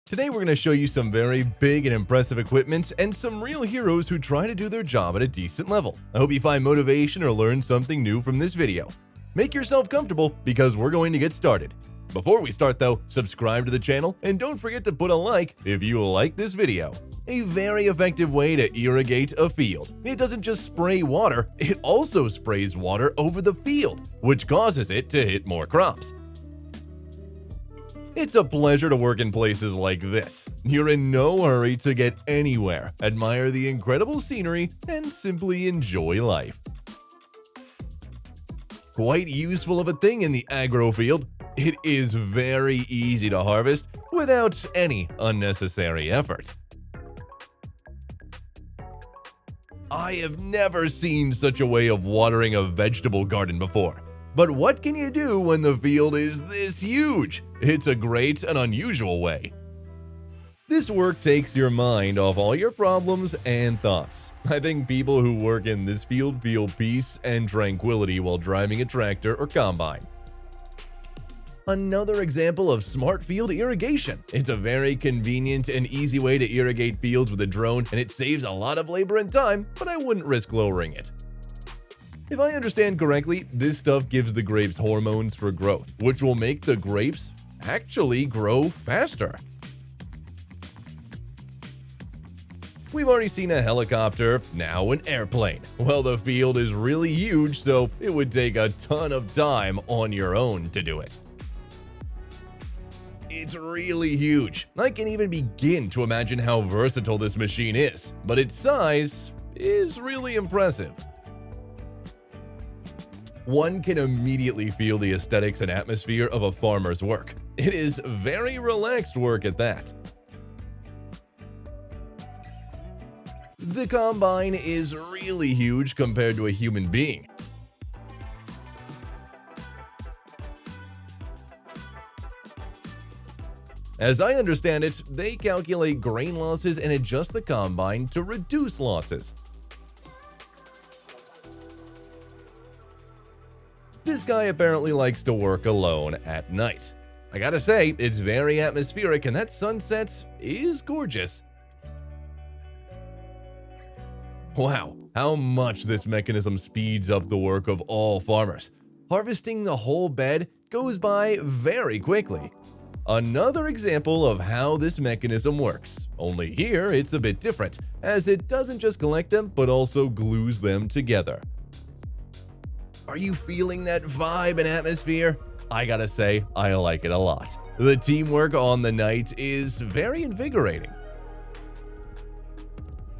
Today we're going to show you some very big and impressive equipment and some real heroes who try to do their job at a decent level. I hope you find motivation or learn something new from this video. Make yourself comfortable because we're going to get started. Before we start though, subscribe to the channel and don't forget to put a like if you like this video. A very effective way to irrigate a field. It doesn't just spray water, it also sprays water over the field, which causes it to hit more crops. It's a pleasure to work in places like this. You're in no hurry to get anywhere, admire the incredible scenery, and simply enjoy life. Quite useful of a thing in the agro field. It is very easy to harvest without any unnecessary effort. I have never seen such a way of watering a vegetable garden before. But what can you do when the field is this huge? It's a great and unusual way. This work takes your mind off all your problems and thoughts. I think people who work in this field feel peace and tranquility while driving a tractor or combine. Another example of smart field irrigation. It's a very convenient and easy way to irrigate fields with a drone, and it saves a lot of labor and time, but I wouldn't risk lowering it. If I understand correctly, this stuff gives the grapes hormones for growth, which will make the grapes actually grow faster. We've already seen a helicopter, now an airplane. Well, the field is really huge, so it would take a ton of time on your own to do it. It's really huge. I can't even begin to imagine how versatile this machine is, but its size is really impressive. One can immediately feel the aesthetics and atmosphere of a farmer's work. It is very relaxed work at that. The combine is really huge compared to a human being. As I understand it, they calculate grain losses and adjust the combine to reduce losses. This guy apparently likes to work alone at night. I gotta say, it's very atmospheric and that sunset is gorgeous. Wow, how much this mechanism speeds up the work of all farmers. Harvesting the whole bed goes by very quickly. Another example of how this mechanism works, only here it's a bit different, as it doesn't just collect them but also glues them together. Are you feeling that vibe and atmosphere? I gotta say, I like it a lot. The teamwork on the night is very invigorating.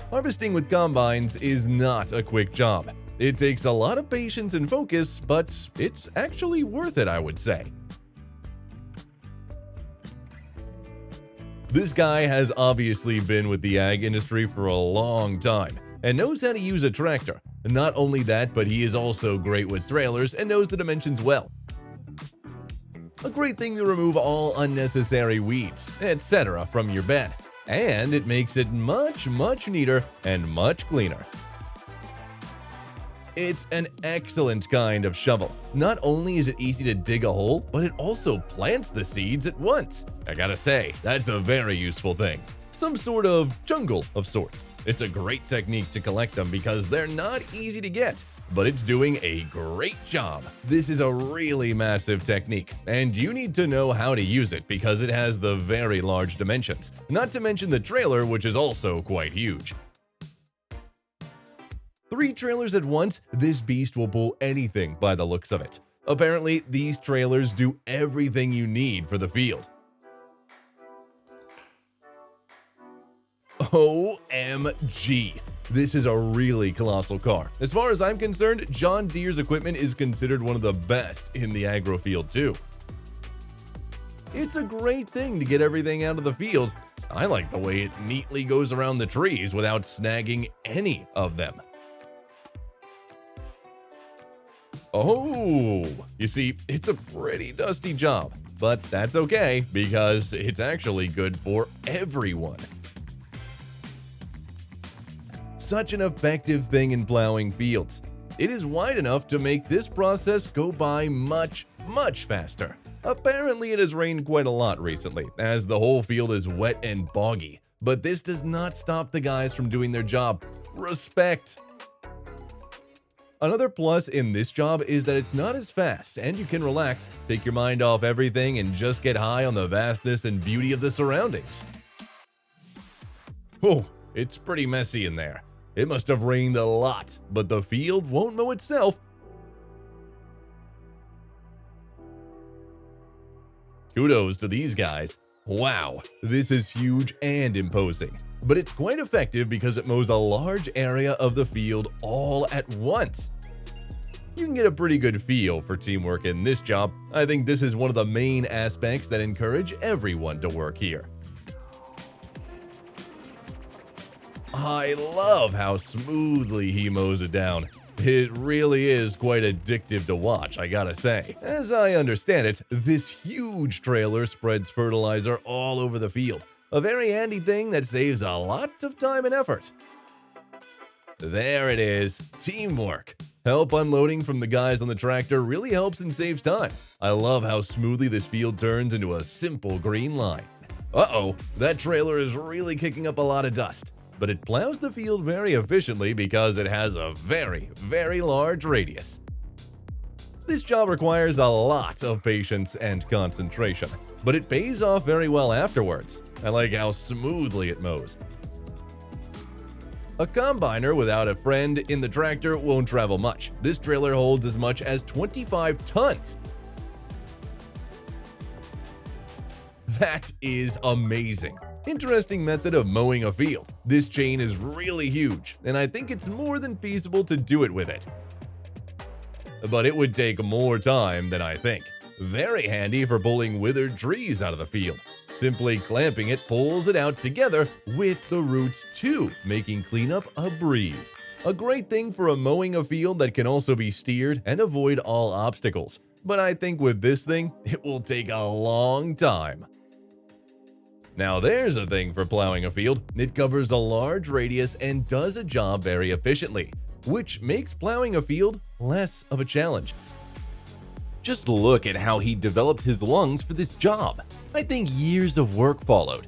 Harvesting with combines is not a quick job. It takes a lot of patience and focus, but it's actually worth it, I would say. This guy has obviously been with the ag industry for a long time and knows how to use a tractor. Not only that, but he is also great with trailers and knows the dimensions well. A great thing to remove all unnecessary weeds, etc. from your bed, and it makes it much neater and much cleaner. It's an excellent kind of shovel. Not only is it easy to dig a hole, but it also plants the seeds at once. I gotta say, that's a very useful thing. Some sort of jungle of sorts. It's a great technique to collect them because they're not easy to get, but it's doing a great job. This is a really massive technique, and you need to know how to use it because it has the very large dimensions, not to mention the trailer, which is also quite huge. 3 trailers at once, this beast will pull anything by the looks of it. Apparently, these trailers do everything you need for the field. OMG! This is a really colossal car. As far as I'm concerned, John Deere's equipment is considered one of the best in the agro field too. It's a great thing to get everything out of the field. I like the way it neatly goes around the trees without snagging any of them. Oh, you see, it's a pretty dusty job, but that's okay because it's actually good for everyone. Such an effective thing in plowing fields. It is wide enough to make this process go by much faster. Apparently it has rained quite a lot recently, as the whole field is wet and boggy, but this does not stop the guys from doing their job. Respect! Another plus in this job is that it's not as fast and you can relax, take your mind off everything, and just get high on the vastness and beauty of the surroundings. Oh, it's pretty messy in there. It must have rained a lot, but the field won't mow itself. Kudos to these guys. Wow, this is huge and imposing, but it's quite effective because it mows a large area of the field all at once. You can get a pretty good feel for teamwork in this job. I think this is one of the main aspects that encourage everyone to work here. I love how smoothly he mows it down. It really is quite addictive to watch, I gotta say. As I understand it, this huge trailer spreads fertilizer all over the field. A very handy thing that saves a lot of time and effort. There it is, teamwork. Help unloading from the guys on the tractor really helps and saves time. I love how smoothly this field turns into a simple green line. Uh-oh, that trailer is really kicking up a lot of dust. But it plows the field very efficiently because it has a very, very large radius. This job requires a lot of patience and concentration, but it pays off very well afterwards. I like how smoothly it mows. A combiner without a friend in the tractor won't travel much. This trailer holds as much as 25 tons. That is amazing. Interesting method of mowing a field. This chain is really huge, and I think it's more than feasible to do it with it. But it would take more time than I think. Very handy for pulling withered trees out of the field. Simply clamping it pulls it out together with the roots too, making cleanup a breeze. A great thing for mowing a field that can also be steered and avoid all obstacles. But I think with this thing, it will take a long time. Now there's a thing for plowing a field. It covers a large radius and does a job very efficiently, which makes plowing a field less of a challenge. Just look at how he developed his lungs for this job. I think years of work followed.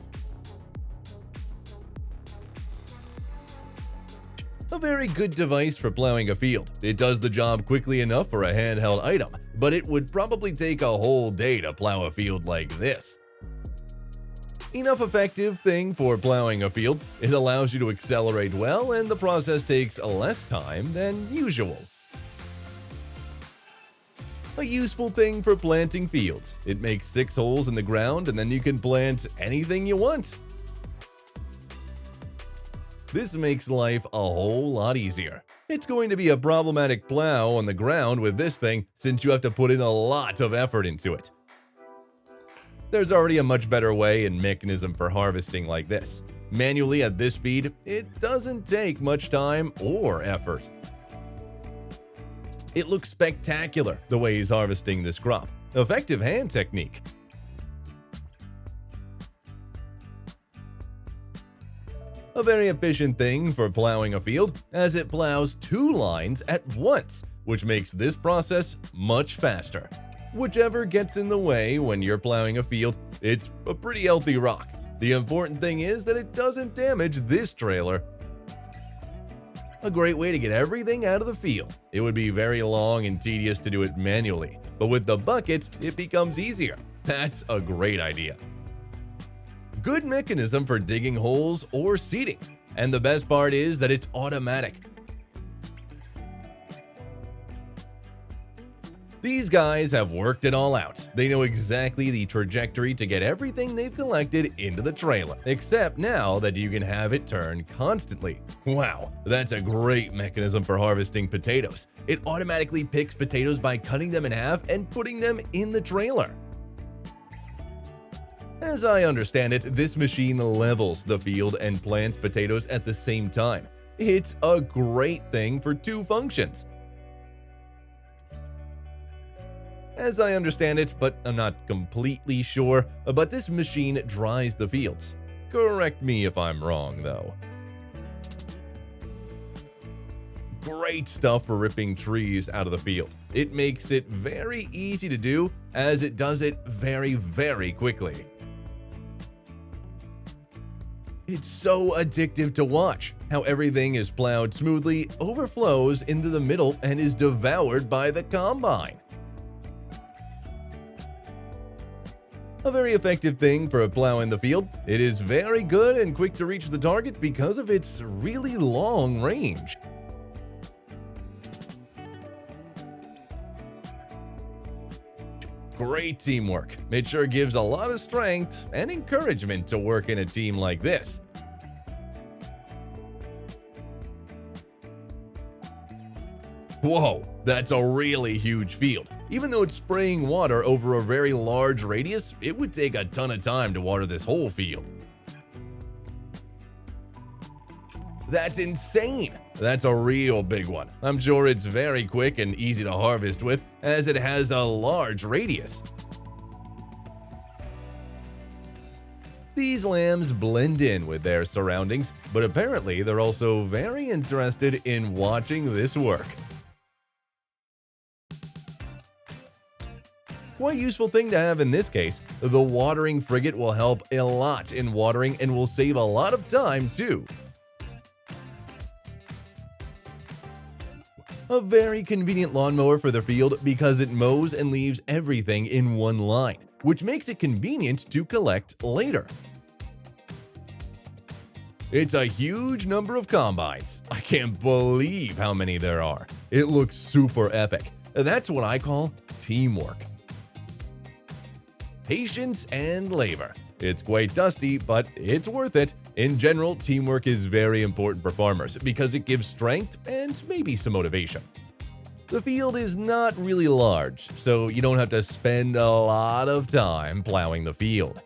A very good device for plowing a field. It does the job quickly enough for a handheld item, but it would probably take a whole day to plow a field like this. Enough effective thing for plowing a field. It allows you to accelerate well, and the process takes less time than usual. A useful thing for planting fields. It makes 6 holes in the ground, and then you can plant anything you want. This makes life a whole lot easier. It's going to be a problematic plow on the ground with this thing, since you have to put in a lot of effort into it. There's already a much better way and mechanism for harvesting like this. Manually at this speed, it doesn't take much time or effort. It looks spectacular the way he's harvesting this crop. Effective hand technique. A very efficient thing for plowing a field, as it plows 2 lines at once, which makes this process much faster. Whichever gets in the way when you're plowing a field, it's a pretty healthy rock. The important thing is that it doesn't damage this trailer. A great way to get everything out of the field. It would be very long and tedious to do it manually, but with the buckets, it becomes easier. That's a great idea. Good mechanism for digging holes or seeding, and the best part is that it's automatic. These guys have worked it all out. They know exactly the trajectory to get everything they've collected into the trailer, except now that you can have it turn constantly. Wow, that's a great mechanism for harvesting potatoes. It automatically picks potatoes by cutting them in half and putting them in the trailer. As I understand it, this machine levels the field and plants potatoes at the same time. It's a great thing for 2 functions. As I understand it, but I'm not completely sure, but this machine dries the fields. Correct me if I'm wrong, though. Great stuff for ripping trees out of the field. It makes it very easy to do, as it does it very, very quickly. It's so addictive to watch how everything is plowed smoothly, overflows into the middle, and is devoured by the combine. A very effective thing for plowing the field. It is very good and quick to reach the target because of its really long range. Great teamwork. It sure gives a lot of strength and encouragement to work in a team like this. Whoa, that's a really huge field. Even though it's spraying water over a very large radius, it would take a ton of time to water this whole field. That's insane! That's a real big one. I'm sure it's very quick and easy to harvest with, as it has a large radius. These lambs blend in with their surroundings, but apparently they're also very interested in watching this work. Quite useful thing to have in this case. The watering frigate will help a lot in watering and will save a lot of time too. A very convenient lawnmower for the field because it mows and leaves everything in one line, which makes it convenient to collect later. It's a huge number of combines. I can't believe how many there are. It looks super epic. That's what I call teamwork. Patience and labor. It's quite dusty, but it's worth it. In general, teamwork is very important for farmers because it gives strength and maybe some motivation. The field is not really large, so you don't have to spend a lot of time plowing the field.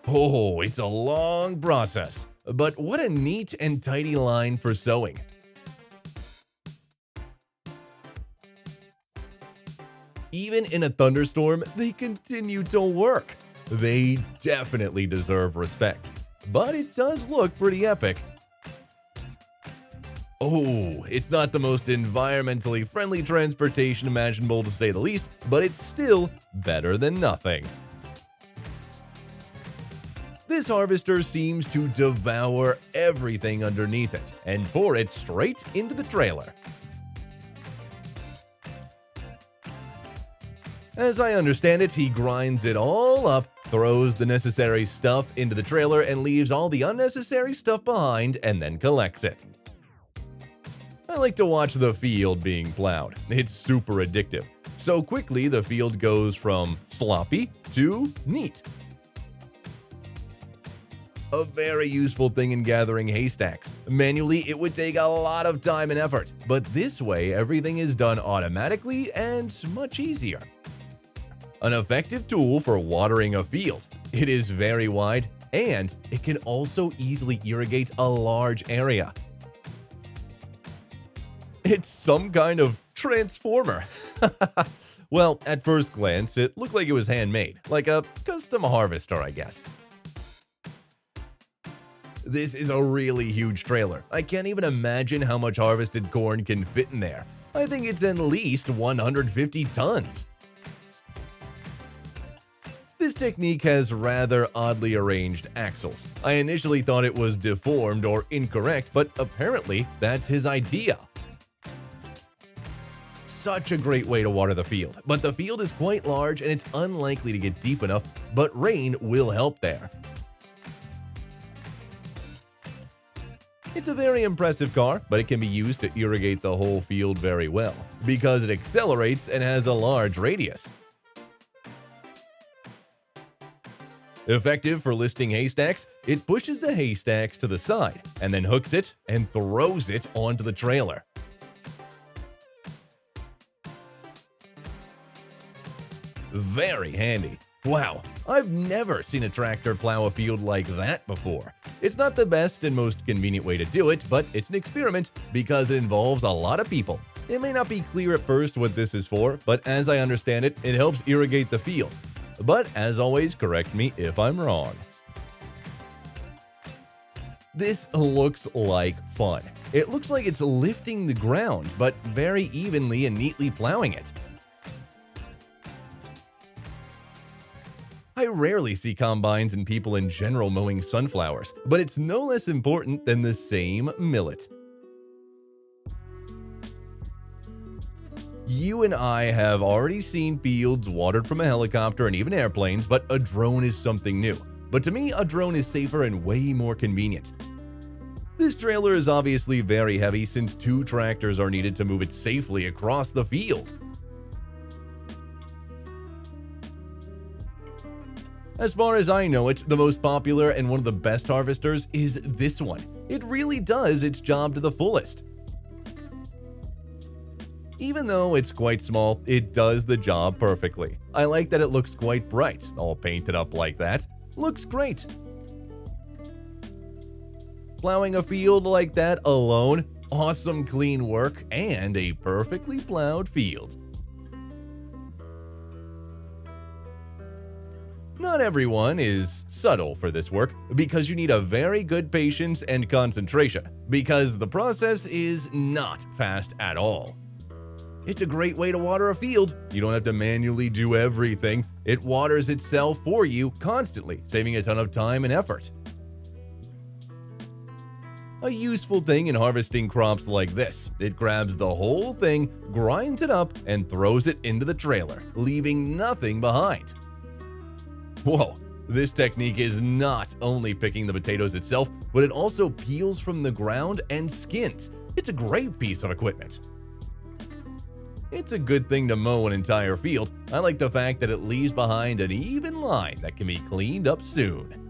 Oh, it's a long process, but what a neat and tidy line for sowing. Even in a thunderstorm, they continue to work. They definitely deserve respect, but it does look pretty epic. Oh, it's not the most environmentally friendly transportation imaginable to say the least, but it's still better than nothing. This harvester seems to devour everything underneath it and pour it straight into the trailer. As I understand it, he grinds it all up, throws the necessary stuff into the trailer, and leaves all the unnecessary stuff behind, and then collects it. I like to watch the field being plowed. It's super addictive. So quickly, the field goes from sloppy to neat. A very useful thing in gathering haystacks. Manually, it would take a lot of time and effort, but this way, everything is done automatically and much easier. An effective tool for watering a field. It is very wide, and it can also easily irrigate a large area. It's some kind of transformer. Well, at first glance, it looked like it was handmade, like a custom harvester, I guess. This is a really huge trailer. I can't even imagine how much harvested corn can fit in there. I think it's at least 150 tons. This technique has rather oddly arranged axles. I initially thought it was deformed or incorrect, but apparently that's his idea. Such a great way to water the field, but the field is quite large and it's unlikely to get deep enough, but rain will help there. It's a very impressive car, but it can be used to irrigate the whole field very well, because it accelerates and has a large radius. Effective for listing haystacks, it pushes the haystacks to the side, and then hooks it and throws it onto the trailer. Very handy. Wow, I've never seen a tractor plow a field like that before. It's not the best and most convenient way to do it, but it's an experiment because it involves a lot of people. It may not be clear at first what this is for, but as I understand it, it helps irrigate the field. But as always, correct me if I'm wrong. This looks like fun. It looks like it's lifting the ground, but very evenly and neatly plowing it. I rarely see combines and people in general mowing sunflowers, but it's no less important than the same millet. You and I have already seen fields watered from a helicopter and even airplanes, but a drone is something new. But to me, a drone is safer and way more convenient. This trailer is obviously very heavy since 2 tractors are needed to move it safely across the field. As far as I know it, the most popular and one of the best harvesters is this one. It really does its job to the fullest. Even though it's quite small, it does the job perfectly. I like that it looks quite bright, all painted up like that. Looks great. Plowing a field like that alone, awesome clean work, and a perfectly plowed field. Not everyone is subtle for this work, because you need a very good patience and concentration, because the process is not fast at all. It's a great way to water a field. You don't have to manually do everything. It waters itself for you constantly, saving a ton of time and effort. A useful thing in harvesting crops like this, it grabs the whole thing, grinds it up, and throws it into the trailer, leaving nothing behind. Whoa, this technique is not only picking the potatoes itself, but it also peels from the ground and skins. It's a great piece of equipment. It's a good thing to mow an entire field. I like the fact that it leaves behind an even line that can be cleaned up soon.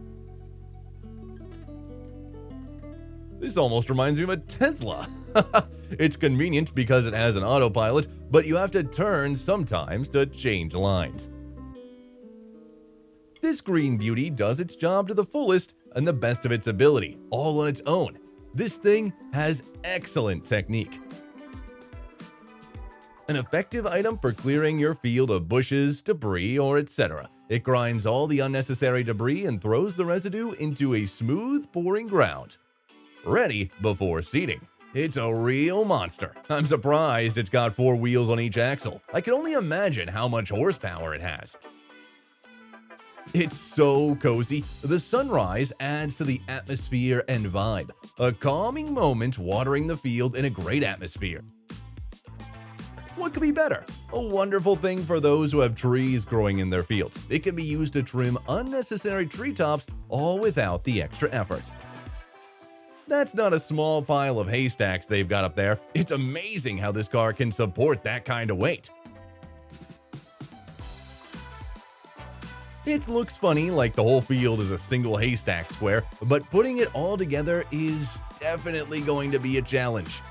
This almost reminds me of a Tesla. It's convenient because it has an autopilot, but you have to turn sometimes to change lines. This green beauty does its job to the fullest and the best of its ability, all on its own. This thing has excellent technique. An effective item for clearing your field of bushes, debris, or etc. It grinds all the unnecessary debris and throws the residue into a smooth, pouring ground. Ready before seeding. It's a real monster. I'm surprised it's got 4 wheels on each axle. I can only imagine how much horsepower it has. It's so cozy. The sunrise adds to the atmosphere and vibe. A calming moment watering the field in a great atmosphere. What could be better? A wonderful thing for those who have trees growing in their fields. It can be used to trim unnecessary treetops, all without the extra effort. That's not a small pile of haystacks they've got up there. It's amazing how this car can support that kind of weight. It looks funny, like the whole field is a single haystack square, but putting it all together is definitely going to be a challenge.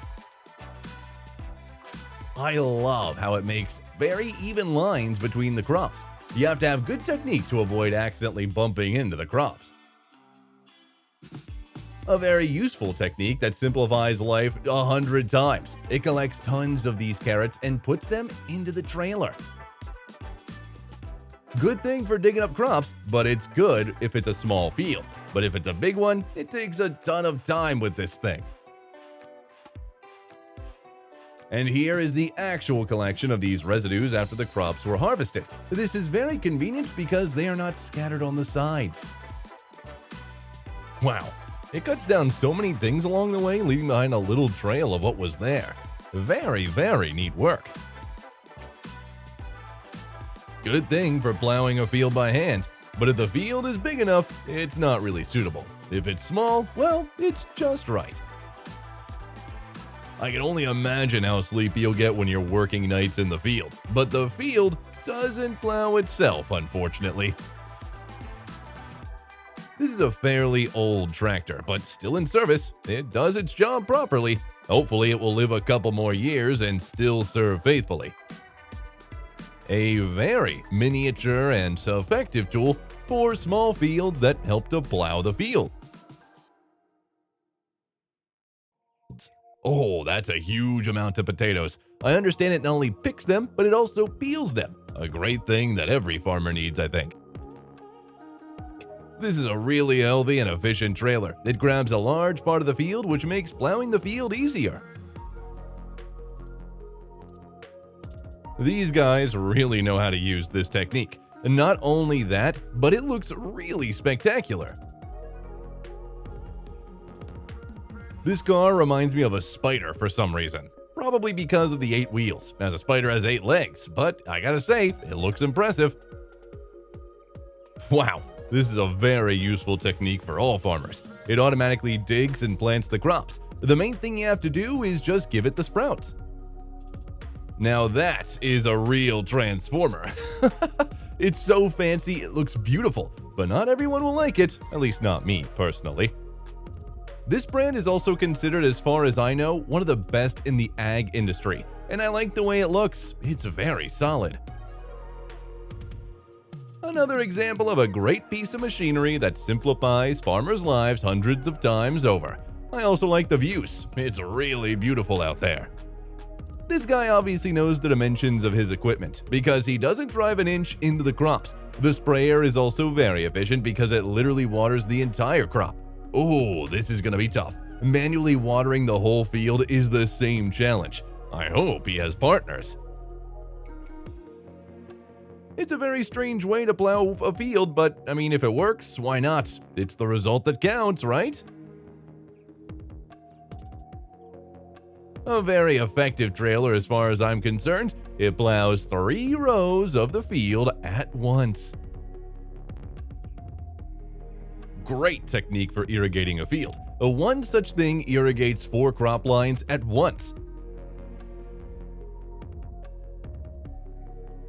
I love how it makes very even lines between the crops. You have to have good technique to avoid accidentally bumping into the crops. A very useful technique that simplifies life 100 times. It collects tons of these carrots and puts them into the trailer. Good thing for digging up crops, but it's good if it's a small field. But if it's a big one, it takes a ton of time with this thing. And here is the actual collection of these residues after the crops were harvested. This is very convenient because they are not scattered on the sides. Wow, it cuts down so many things along the way, leaving behind a little trail of what was there. Very, very neat work. Good thing for plowing a field by hand, but if the field is big enough, it's not really suitable. If it's small, well, it's just right. I can only imagine how sleepy you'll get when you're working nights in the field, but the field doesn't plow itself, unfortunately. This is a fairly old tractor, but still in service. It does its job properly. Hopefully it will live a couple more years and still serve faithfully. A very miniature and effective tool for small fields that help to plow the field. Oh, that's a huge amount of potatoes. I understand it not only picks them, but it also peels them. A great thing that every farmer needs, I think. This is a really healthy and efficient trailer. It grabs a large part of the field, which makes plowing the field easier. These guys really know how to use this technique. And not only that, but it looks really spectacular. This car reminds me of a spider for some reason. Probably because of the 8 wheels, as a spider has 8 legs, but I gotta say, it looks impressive. Wow, this is a very useful technique for all farmers. It automatically digs and plants the crops. The main thing you have to do is just give it the sprouts. Now that is a real transformer. It's so fancy, it looks beautiful, but not everyone will like it, at least not me personally. This brand is also considered, as far as I know, one of the best in the ag industry, and I like the way it looks. It's very solid. Another example of a great piece of machinery that simplifies farmers' lives hundreds of times over. I also like the views. It's really beautiful out there. This guy obviously knows the dimensions of his equipment because he doesn't drive an inch into the crops. The sprayer is also very efficient because it literally waters the entire crop. Oh, this is gonna be tough. Manually watering the whole field is the same challenge. I hope he has partners. It's a very strange way to plow a field, but I mean, if it works, why not? It's the result that counts, right? A very effective trailer as far as I'm concerned. It plows 3 rows of the field at once. Great technique for irrigating a field. One such thing irrigates 4 crop lines at once.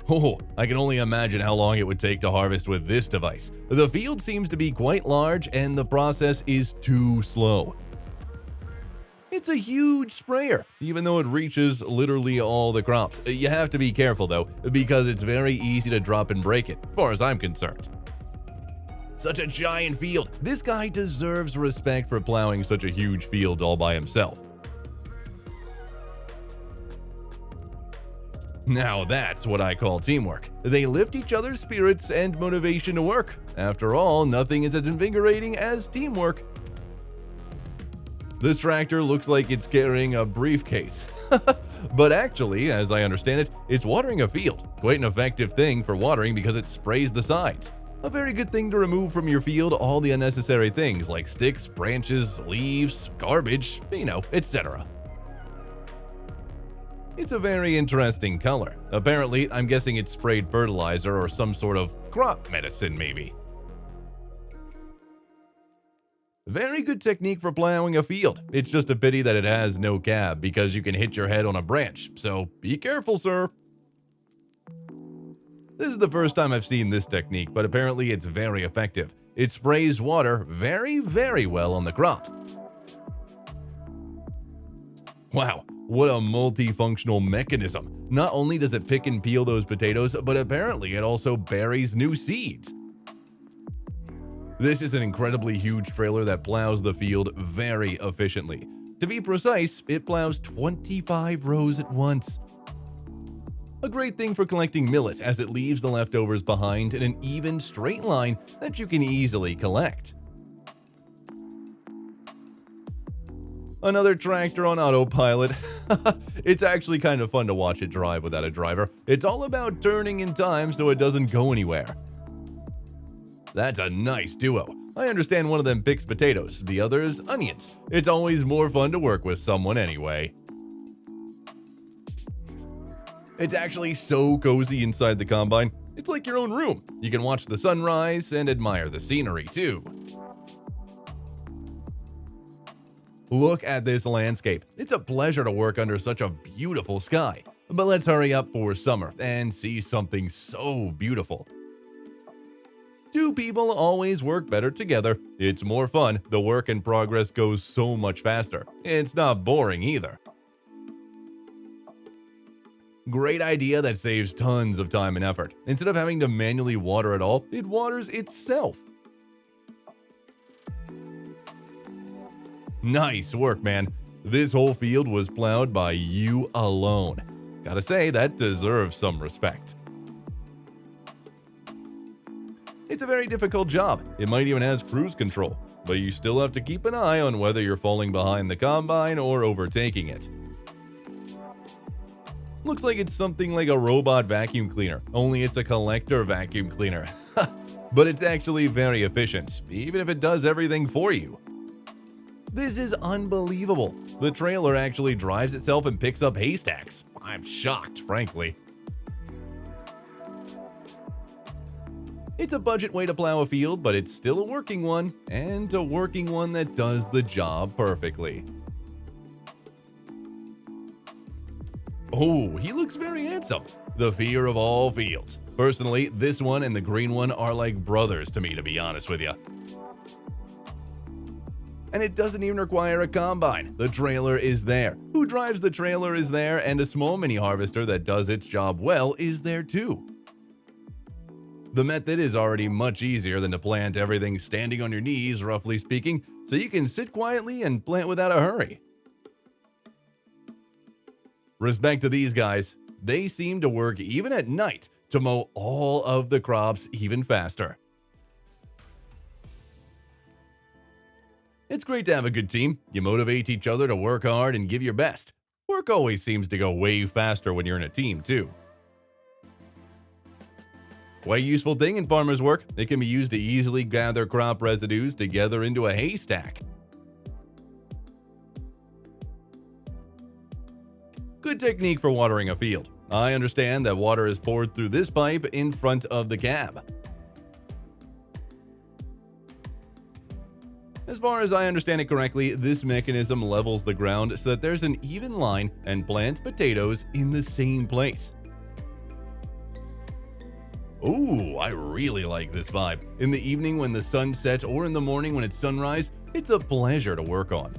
Oh, I can only imagine how long it would take to harvest with this device. The field seems to be quite large and the process is too slow. It's a huge sprayer, even though it reaches literally all the crops. You have to be careful though, because it's very easy to drop and break it, as far as I'm concerned. Such a giant field. This guy deserves respect for plowing such a huge field all by himself. Now that's what I call teamwork. They lift each other's spirits and motivation to work. After all, nothing is as invigorating as teamwork. This tractor looks like it's carrying a briefcase. But actually, as I understand it, it's watering a field. Quite an effective thing for watering because it sprays the sides. A very good thing to remove from your field all the unnecessary things like sticks, branches, leaves, garbage, etc. It's a very interesting color. Apparently, I'm guessing it's sprayed fertilizer or some sort of crop medicine maybe. Very good technique for plowing a field. It's just a pity that it has no cab because you can hit your head on a branch, so be careful, sir. This is the first time I've seen this technique, but apparently it's very effective. It sprays water very, very well on the crops. Wow, what a multifunctional mechanism. Not only does it pick and peel those potatoes, but apparently it also buries new seeds. This is an incredibly huge trailer that plows the field very efficiently. To be precise, it plows 25 rows at once. A great thing for collecting millet as it leaves the leftovers behind in an even straight line that you can easily collect. Another tractor on autopilot. It's actually kind of fun to watch it drive without a driver. It's all about turning in time so it doesn't go anywhere. That's a nice duo. I understand one of them picks potatoes, the other's onions. It's always more fun to work with someone anyway. It's actually so cozy inside the combine. It's like your own room. You can watch the sunrise and admire the scenery too. Look at this landscape. It's a pleasure to work under such a beautiful sky. But let's hurry up for summer and see something so beautiful. 2 people always work better together. It's more fun. The work in progress goes so much faster. It's not boring either. Great idea that saves tons of time and effort. Instead of having to manually water it all, it waters itself. Nice work, man. This whole field was plowed by you alone. Gotta say, that deserves some respect. It's a very difficult job. It might even has cruise control, but you still have to keep an eye on whether you're falling behind the combine or overtaking it. Looks like it's something like a robot vacuum cleaner, only it's a collector vacuum cleaner. But it's actually very efficient, even if it does everything for you. This is unbelievable. The trailer actually drives itself and picks up haystacks. I'm shocked, frankly. It's a budget way to plow a field, but it's still a working one, and a working one that does the job perfectly. Oh, he looks very handsome. The fear of all fields. Personally, this one and the green one are like brothers to me, to be honest with you. And it doesn't even require a combine. The trailer is there. Who drives the trailer is there, and a small mini harvester that does its job well is there too. The method is already much easier than to plant everything standing on your knees, roughly speaking, so you can sit quietly and plant without a hurry. Respect to these guys. They seem to work even at night to mow all of the crops even faster. It's great to have a good team. You motivate each other to work hard and give your best. Work always seems to go way faster when you're in a team, too. Quite a useful thing in farmers' work. It can be used to easily gather crop residues together into a haystack. Good technique for watering a field. I understand that water is poured through this pipe in front of the cab. As far as I understand it correctly, this mechanism levels the ground so that there's an even line and plants potatoes in the same place. Ooh, I really like this vibe. In the evening when the sun sets or in the morning when it's sunrise, it's a pleasure to work on.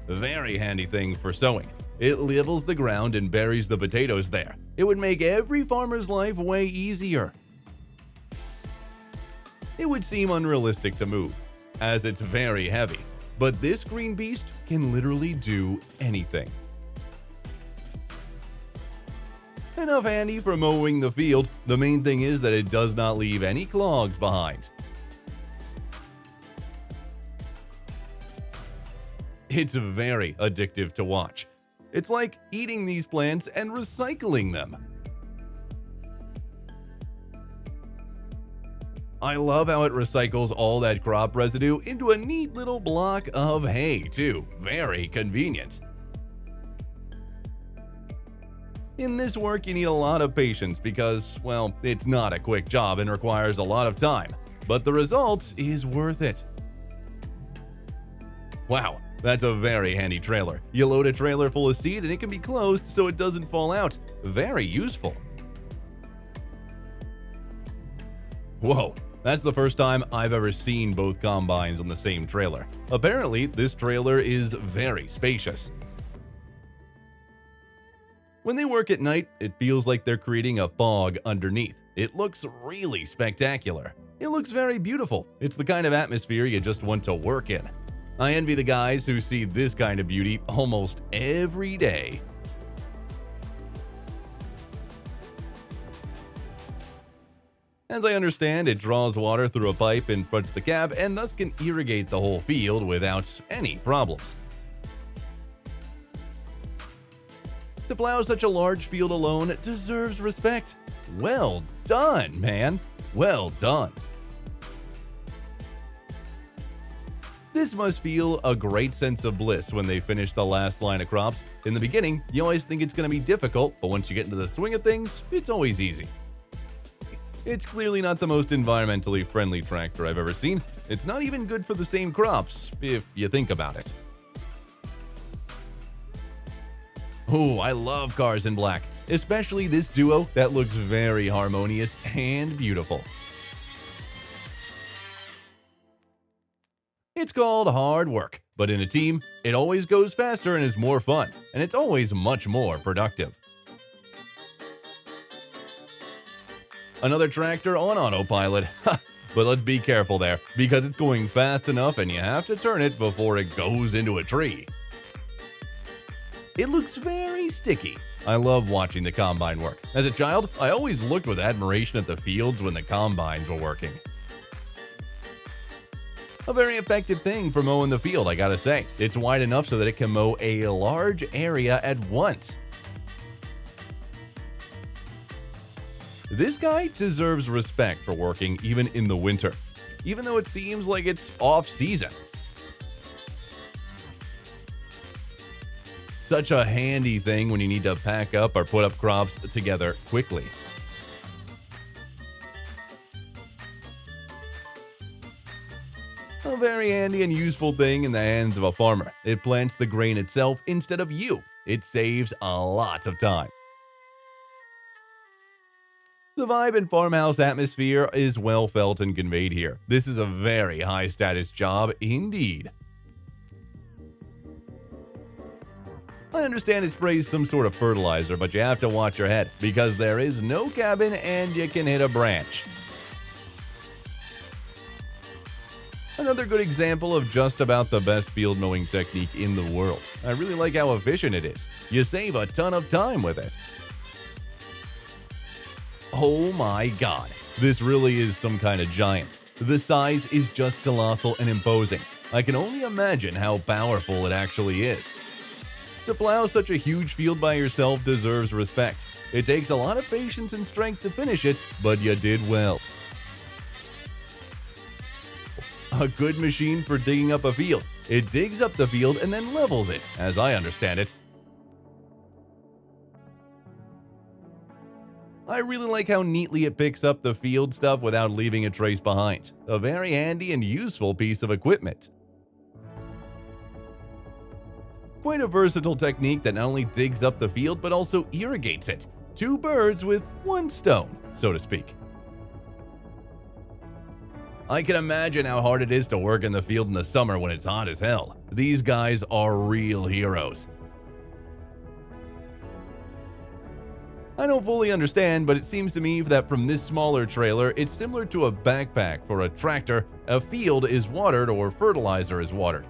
Very handy thing for sowing. It levels the ground and buries the potatoes there. It would make every farmer's life way easier. It would seem unrealistic to move, as it's very heavy, but this green beast can literally do anything. Enough handy for mowing the field. The main thing is that it does not leave any clogs behind. It's very addictive to watch. It's like eating these plants and recycling them. I love how it recycles all that crop residue into a neat little block of hay, too. Very convenient. In this work, you need a lot of patience because, well, it's not a quick job and requires a lot of time, but the result is worth it. Wow, that's a very handy trailer. You load a trailer full of seed and it can be closed so it doesn't fall out. Very useful. Whoa, that's the first time I've ever seen both combines on the same trailer. Apparently, this trailer is very spacious. When they work at night, it feels like they're creating a fog underneath. It looks really spectacular. It looks very beautiful. It's the kind of atmosphere you just want to work in. I envy the guys who see this kind of beauty almost every day. As I understand, it draws water through a pipe in front of the cab and thus can irrigate the whole field without any problems. To plow such a large field alone deserves respect. Well done, man. Well done. This must feel a great sense of bliss when they finish the last line of crops. In the beginning, you always think it's going to be difficult, but once you get into the swing of things, it's always easy. It's clearly not the most environmentally friendly tractor I've ever seen. It's not even good for the same crops, if you think about it. Oh, I love cars in black, especially this duo that looks very harmonious and beautiful. It's called hard work, but in a team, it always goes faster and is more fun, and it's always much more productive. Another tractor on autopilot, but let's be careful there, because it's going fast enough and you have to turn it before it goes into a tree. It looks very sticky. I love watching the combine work. As a child, I always looked with admiration at the fields when the combines were working. A very effective thing for mowing the field, I gotta say. It's wide enough so that it can mow a large area at once. This guy deserves respect for working even in the winter, even though it seems like it's off-season. Such a handy thing when you need to pack up or put up crops together quickly. A very handy and useful thing in the hands of a farmer. It plants the grain itself instead of you. It saves a lot of time. The vibe and farmhouse atmosphere is well felt and conveyed here. This is a very high status job indeed. I understand it sprays some sort of fertilizer, but you have to watch your head because there is no cabin and you can hit a branch. Another good example of just about the best field mowing technique in the world. I really like how efficient it is. You save a ton of time with it. Oh my god, this really is some kind of giant. The size is just colossal and imposing. I can only imagine how powerful it actually is. To plow such a huge field by yourself deserves respect. It takes a lot of patience and strength to finish it, but you did well. A good machine for digging up a field. It digs up the field and then levels it, as I understand it. I really like how neatly it picks up the field stuff without leaving a trace behind. A very handy and useful piece of equipment. Quite a versatile technique that not only digs up the field but also irrigates it. Two birds with one stone, so to speak. I can imagine how hard it is to work in the field in the summer when it's hot as hell. These guys are real heroes. I don't fully understand, but it seems to me that from this smaller trailer, it's similar to a backpack for a tractor. A field is watered or fertilizer is watered.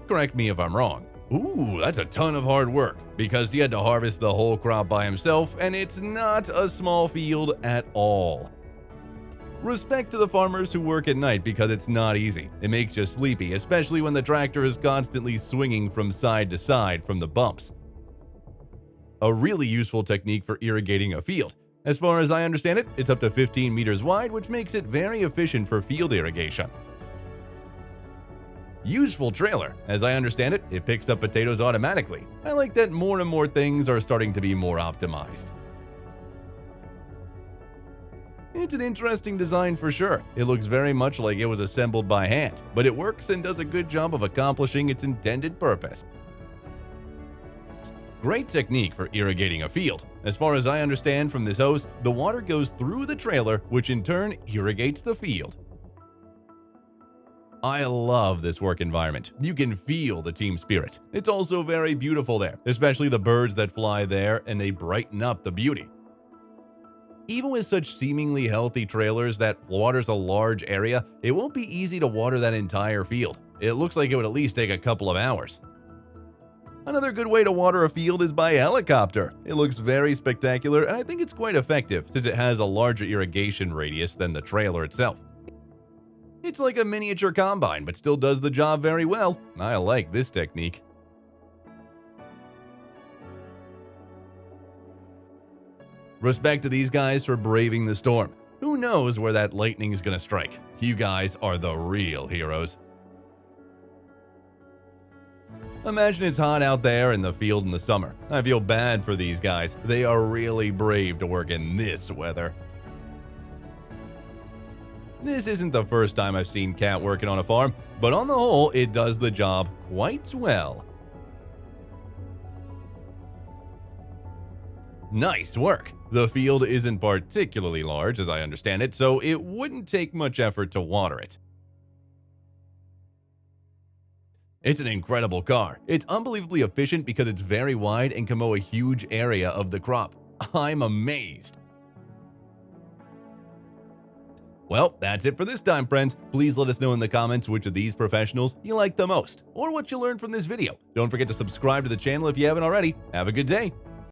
Correct me if I'm wrong. Ooh, that's a ton of hard work, because he had to harvest the whole crop by himself, and it's not a small field at all. Respect to the farmers who work at night because it's not easy. It makes you sleepy, especially when the tractor is constantly swinging from side to side from the bumps. A really useful technique for irrigating a field. As far as I understand it, it's up to 15 meters wide, which makes it very efficient for field irrigation. Useful trailer. As I understand it, it picks up potatoes automatically. I like that more and more things are starting to be more optimized. It's an interesting design for sure. It looks very much like it was assembled by hand, but it works and does a good job of accomplishing its intended purpose. Great technique for irrigating a field. As far as I understand from this hose, the water goes through the trailer, which in turn irrigates the field. I love this work environment. You can feel the team spirit. It's also very beautiful there, especially the birds that fly there, and they brighten up the beauty. Even with such seemingly healthy trailers that waters a large area, it won't be easy to water that entire field. It looks like it would at least take a couple of hours. Another good way to water a field is by helicopter. It looks very spectacular, and I think it's quite effective since it has a larger irrigation radius than the trailer itself. It's like a miniature combine, but still does the job very well. I like this technique. Respect to these guys for braving the storm. Who knows where that lightning is gonna strike? You guys are the real heroes. Imagine it's hot out there in the field in the summer. I feel bad for these guys. They are really brave to work in this weather. This isn't the first time I've seen Cat working on a farm, but on the whole, it does the job quite well. Nice work! The field isn't particularly large, as I understand it, so it wouldn't take much effort to water it. It's an incredible car. It's unbelievably efficient because it's very wide and can mow a huge area of the crop. I'm amazed. Well, that's it for this time, friends. Please let us know in the comments which of these professionals you like the most, or what you learned from this video. Don't forget to subscribe to the channel if you haven't already. Have a good day.